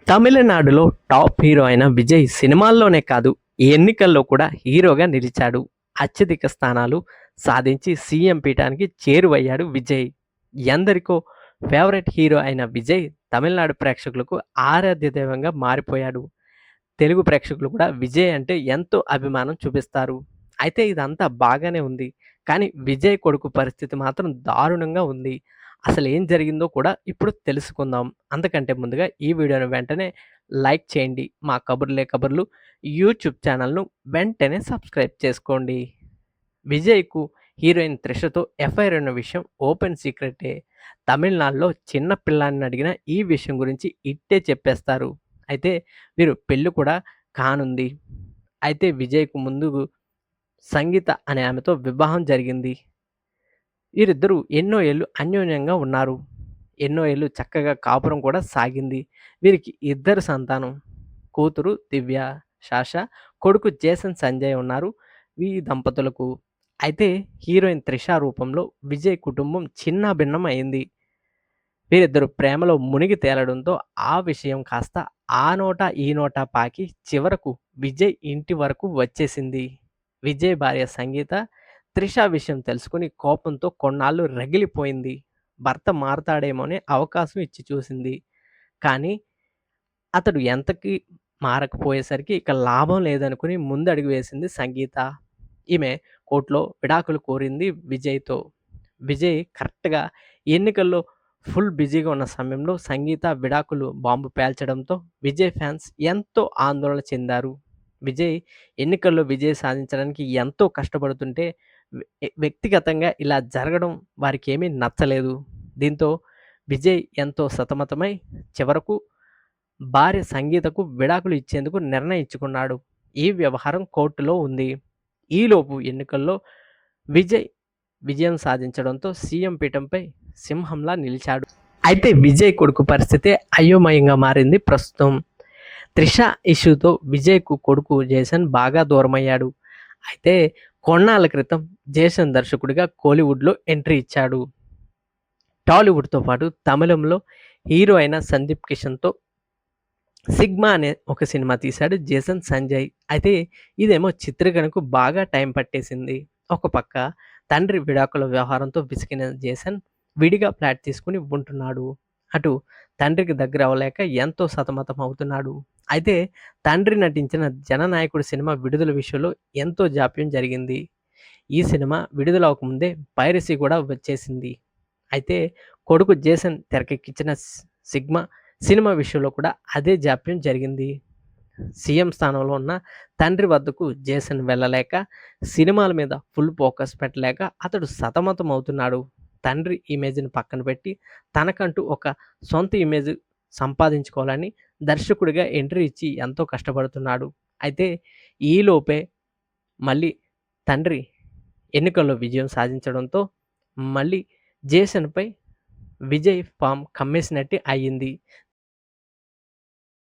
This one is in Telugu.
తమిళనాడులో టాప్ హీరో అయిన విజయ్ సినిమాల్లోనే కాదు, ఎన్నికల్లో కూడా హీరోగా నిలిచాడు. అత్యధిక స్థానాలు సాధించి సీఎం పీఠానికి చేరువయ్యాడు విజయ్. ఎందరికో ఫేవరెట్ హీరో అయిన విజయ్ తమిళనాడు ప్రేక్షకులకు ఆరాధ్య దైవంగా మారిపోయాడు. తెలుగు ప్రేక్షకులు కూడా విజయ్ అంటే ఎంతో అభిమానం చూపిస్తారు. అయితే ఇదంతా బాగానే ఉంది. కానీ విజయ్ కొడుకు పరిస్థితి మాత్రం దారుణంగా ఉంది. అసలేం జరిగిందో కూడా ఇప్పుడు తెలుసుకుందాం. అంతకంటే ముందుగా ఈ వీడియోని వెంటనే లైక్ చేయండి. మా కబుర్లే కబుర్లు యూట్యూబ్ ఛానల్‌ను వెంటనే సబ్స్క్రైబ్ చేసుకోండి. విజయ్‌కు హీరోయిన్ త్రిషతో ఎఫ్ఐఆర్ ఉన్న విషయం ఓపెన్ సీక్రెటే. తమిళనాడులో చిన్న పిల్లాడిని అడిగినా ఈ విషయం గురించి ఇట్టే చెప్పేస్తారు. అయితే వీరు పెళ్లి కూడా కానుంది. అయితే విజయ్‌కు ముందు సంగీత అనే ఆమెతో వివాహం జరిగింది. వీరిద్దరూ ఎన్నో ఏళ్ళు అన్యోన్యంగా ఉన్నారు. ఎన్నో ఏళ్ళు చక్కగా కాపురం కూడా సాగింది. వీరికి ఇద్దరు సంతానం. కూతురు దివ్య సాషా, కొడుకు జేసన్ సంజయ్ ఉన్నారు ఈ దంపతులకు. అయితే హీరోయిన్ త్రిష రూపంలో విజయ్ కుటుంబం చిన్నాభిన్నం అయింది. వీరిద్దరు ప్రేమలో మునిగి తేలడంతో ఆ విషయం కాస్త ఆ నోట ఈ నోట పాకి చివరకు విజయ్ ఇంటి వరకు వచ్చేసింది. విజయ్ భార్య సంగీత త్రిష విషయం తెలుసుకుని కోపంతో కొన్నాళ్ళు రగిలిపోయింది. భర్త మారతాడేమో అని అవకాశం ఇచ్చి చూసింది. కానీ అతడు ఎంతకీ మారకపోయేసరికి ఇక లాభం లేదనుకుని ముందడుగు వేసింది సంగీత. ఈమె కోర్టులో విడాకులు కోరింది విజయ్‌తో. విజయ్ కరెక్ట్‌గా ఎన్నికల్లో ఫుల్ బిజీగా ఉన్న సమయంలో సంగీత విడాకులు బాంబు పేల్చడంతో విజయ్ ఫ్యాన్స్ ఎంతో ఆందోళన చెందారు. విజయ్ ఎన్నికల్లో విజయం సాధించడానికి ఎంతో కష్టపడుతుంటే వ్యక్తిగతంగా ఇలా జరగడం వారికేమీ నచ్చలేదు. దీంతో విజయ్ ఎంతో సతమతమై చివరకు భార్య సంగీతకు విడాకులు ఇచ్చేందుకు నిర్ణయించుకున్నాడు. ఈ వ్యవహారం కోర్టులో ఉంది. ఈలోపు ఎన్నికల్లో విజయ్ విజయం సాధించడంతో సీఎం పీఠంపై సింహంలా నిలిచాడు. అయితే విజయ్ కొడుకు పరిస్థితి అయోమయంగా మారింది ప్రస్తుతం. త్రిష ఇష్యూతో విజయ్‌కు కొడుకు జేసన్ బాగా దూరమయ్యాడు. అయితే కొన్నాళ్ల క్రితం జేసన్ దర్శకుడిగా కోలీవుడ్‌లో ఎంట్రీ ఇచ్చాడు. టాలీవుడ్‌తో పాటు తమిళంలో హీరో అయిన సందీప్ కిషన్‌తో 'సిగ్మా' అనే ఒక సినిమా తీశాడు జేసన్ సంజయ్. అయితే ఇదేమో చిత్రీకరణకు బాగా టైం పట్టేసింది. ఒక పక్క తండ్రి విడాకుల వ్యవహారంతో విసిగిన జేసన్ విడిగా ఫ్లాట్ తీసుకుని ఉంటున్నాడు. అటు తండ్రికి దగ్గర అవ్వలేక ఎంతో సతమతం అవుతున్నాడు. అయితే తండ్రి నటించిన 'జననాయకుడు' సినిమా విడుదల విషయంలో ఎంతో జాప్యం జరిగింది. ఈ సినిమా విడుదలవ్వకముందే పైరసీ కూడా వచ్చేసింది. అయితే కొడుకు జేసన్ తెరకెక్కించిన 'సిగ్మా' సినిమా విషయంలో కూడా అదే జాప్యం జరిగింది. సీఎం స్థానంలో ఉన్న తండ్రి వద్దకు జేసన్ వెళ్ళలేక, సినిమాల మీద ఫుల్ ఫోకస్ పెట్టలేక అతడు సతమతం అవుతున్నాడు. తండ్రి ఇమేజ్‌ని పక్కన పెట్టి తనకంటూ ఒక సొంత ఇమేజ్ సంపాదించుకోవాలని దర్శకుడిగా ఎంట్రీ ఇచ్చి ఎంతో కష్టపడుతున్నాడు. అయితే ఈలోపే మళ్ళీ తండ్రి ఎన్నికల్లో విజయం సాధించడంతో మళ్ళీ జేసన్‌పై విజయ్ ఫామ్ కమ్మేసినట్టే అయ్యింది.